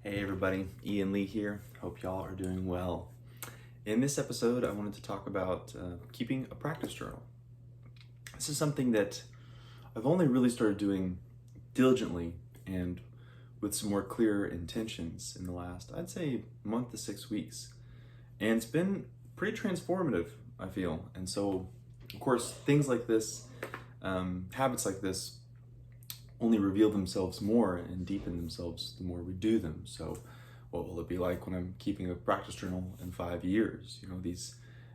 Hey everybody, Ian Lee here. Hope y'all are doing well. In this episode, I wanted to talk about keeping a practice journal. This is something that I've only really started doing diligently and with some more clear intentions in the last, I'd say, month to 6 weeks. And it's been pretty transformative, I feel. And so, of course, things like this, habits like this, only reveal themselves more and deepen themselves the more we do them. So what will it be like when I'm keeping a practice journal in 5 years? You know, these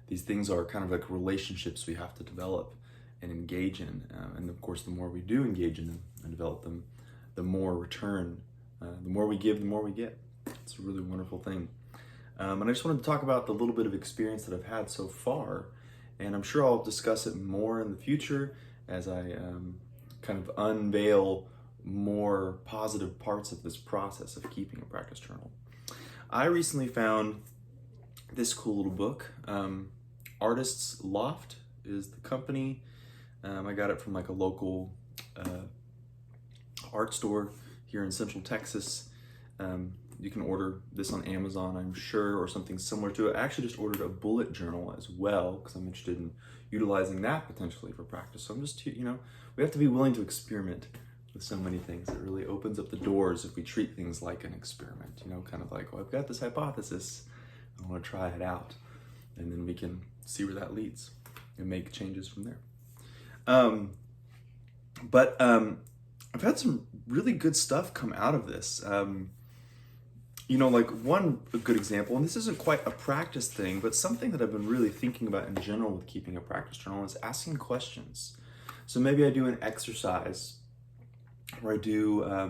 things are kind of like relationships we have to develop and engage in. And of course, the more we do engage in them and develop them, the more return, the more we give, the more we get. It's a really wonderful thing. And I just wanted to talk about the little bit of experience that I've had so far. And I'm sure I'll discuss it more in the future as I kind of unveil more positive parts of this process of keeping a practice journal. I recently found this cool little book. Artist's Loft is the company. I got it from like a local art store here in Central Texas. You can order this on Amazon, I'm sure, or something similar to it. I actually just ordered a bullet journal as well because I'm interested in utilizing that potentially for practice. So I'm just, we have to be willing to experiment with so many things. It really opens up the doors if we treat things like an experiment, kind of like, well, I've got this hypothesis, I want to try it out. And then we can see where that leads and make changes from there. But I've had some really good stuff come out of this. Like one good example, and this isn't quite a practice thing, but something that I've been really thinking about in general with keeping a practice journal is asking questions. So maybe I do an exercise, or I do, a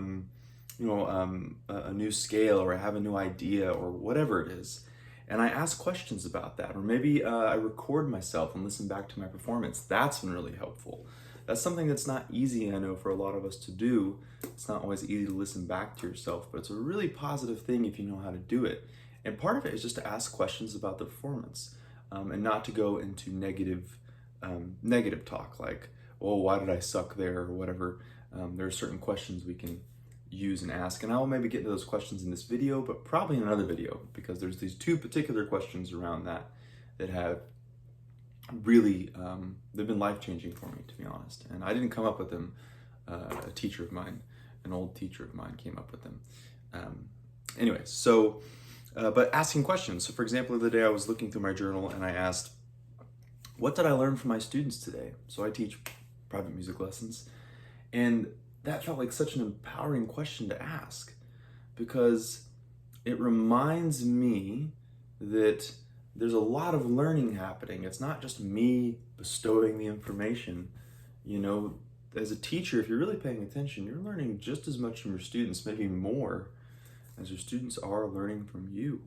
new scale, or I have a new idea, or whatever it is, and I ask questions about that. Or maybe I record myself and listen back to my performance. That's been really helpful. That's something that's not easy, I know, for a lot of us to do. It's not always easy to listen back to yourself, but it's a really positive thing if you know how to do it. And part of it is just to ask questions about the performance, and not to go into negative talk like, oh, why did I suck there, or whatever. There are certain questions we can use and ask, and I will maybe get into those questions in this video, but probably in another video, because there's these two particular questions around that have really, they've been life-changing for me, to be honest. And I didn't come up with them. A teacher of mine, an old teacher of mine, came up with them. But asking questions. So for example, the other day I was looking through my journal and I asked, what did I learn from my students today? So I teach private music lessons, and that felt like such an empowering question to ask, because it reminds me that there's a lot of learning happening. It's not just me bestowing the information. As a teacher, if you're really paying attention, you're learning just as much from your students, maybe more, as your students are learning from you.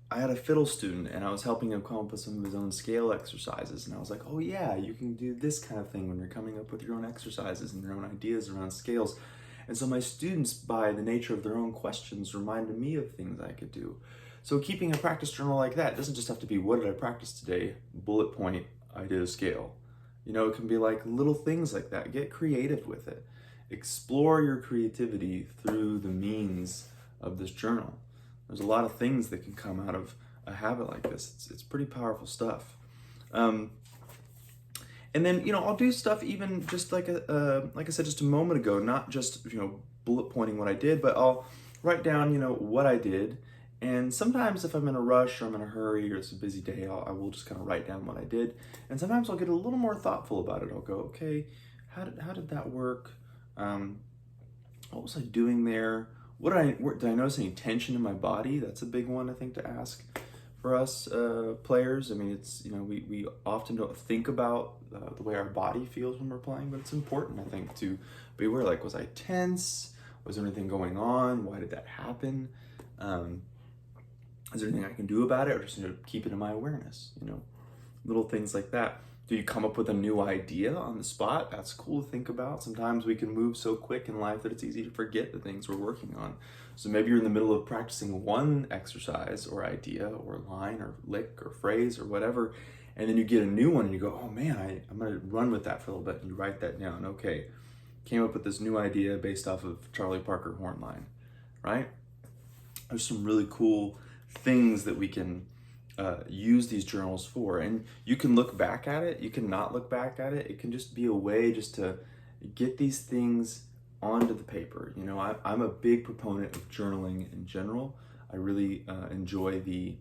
I had a fiddle student, and I was helping him come up with some of his own scale exercises. And I was like, oh yeah, you can do this kind of thing when you're coming up with your own exercises and your own ideas around scales. And so my students, by the nature of their own questions, reminded me of things I could do. So keeping a practice journal like that doesn't just have to be, what did I practice today? Bullet point, I did a scale. It can be like little things like that. Get creative with it. Explore your creativity through the means of this journal. There's a lot of things that can come out of a habit like this. It's pretty powerful stuff. And then, I'll do stuff even just like I said just a moment ago, not just, bullet pointing what I did, but I'll write down, what I did. And sometimes if I'm in a rush or I'm in a hurry or it's a busy day, I will just kind of write down what I did. And sometimes I'll get a little more thoughtful about it. I'll go, okay, how did that work? What was I doing there? Did I notice any tension in my body? That's a big one, I think, to ask for us players. I mean, it's, we often don't think about the way our body feels when we're playing, but it's important, I think, to be aware, like, was I tense? Was there anything going on? Why did that happen? Is there anything I can do about it, or just keep it in my awareness? Little things like that. Do you come up with a new idea on the spot? That's cool to think about. Sometimes we can move so quick in life that it's easy to forget the things we're working on. So maybe you're in the middle of practicing one exercise or idea or line or lick or phrase or whatever, And then you get a new one and you go, oh man, I'm gonna run with that for a little bit, and you write that down. Okay, came up with this new idea based off of Charlie Parker horn line, right? There's some really cool things that we can use these journals for. And you can look back at it, you can not look back at it. It can just be a way just to get these things onto the paper. You know, I'm a big proponent of journaling in general. I really enjoy the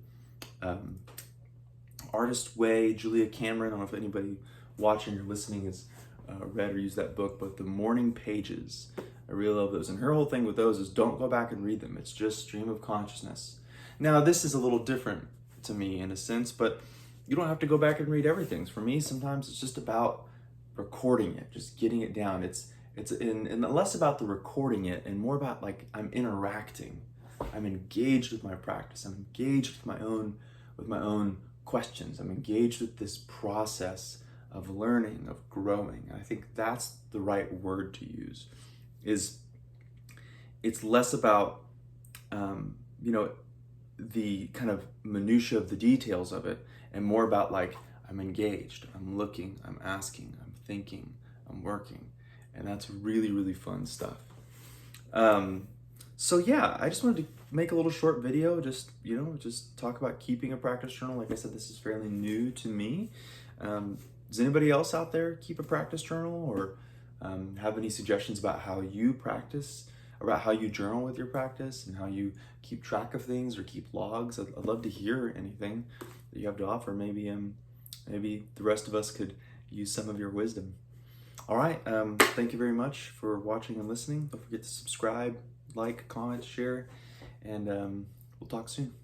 artist way. Julia Cameron, I don't know if anybody watching or listening has read or used that book, but The Morning Pages, I really love those. And her whole thing with those is don't go back and read them. It's just stream of consciousness. Now, this is a little different to me in a sense, but you don't have to go back and read everything. For me, sometimes it's just about recording it, just getting it down. It's less about the recording it and more about like I'm interacting. I'm engaged with my practice. I'm engaged with my own questions. I'm engaged with this process of learning, of growing. I think that's the right word to use. It's less about the kind of minutia of the details of it, and more about like I'm engaged, I'm looking, I'm asking, I'm thinking, I'm working, and that's really, really fun stuff. So yeah, I just wanted to make a little short video, just talk about keeping a practice journal. Like I said, this is fairly new to me. Does anybody else out there keep a practice journal, or have any suggestions about how you practice, about how you journal with your practice and how you keep track of things or keep logs? I'd love to hear anything that you have to offer. Maybe the rest of us could use some of your wisdom. All right, thank you very much for watching and listening. Don't forget to subscribe, like, comment, share, and we'll talk soon.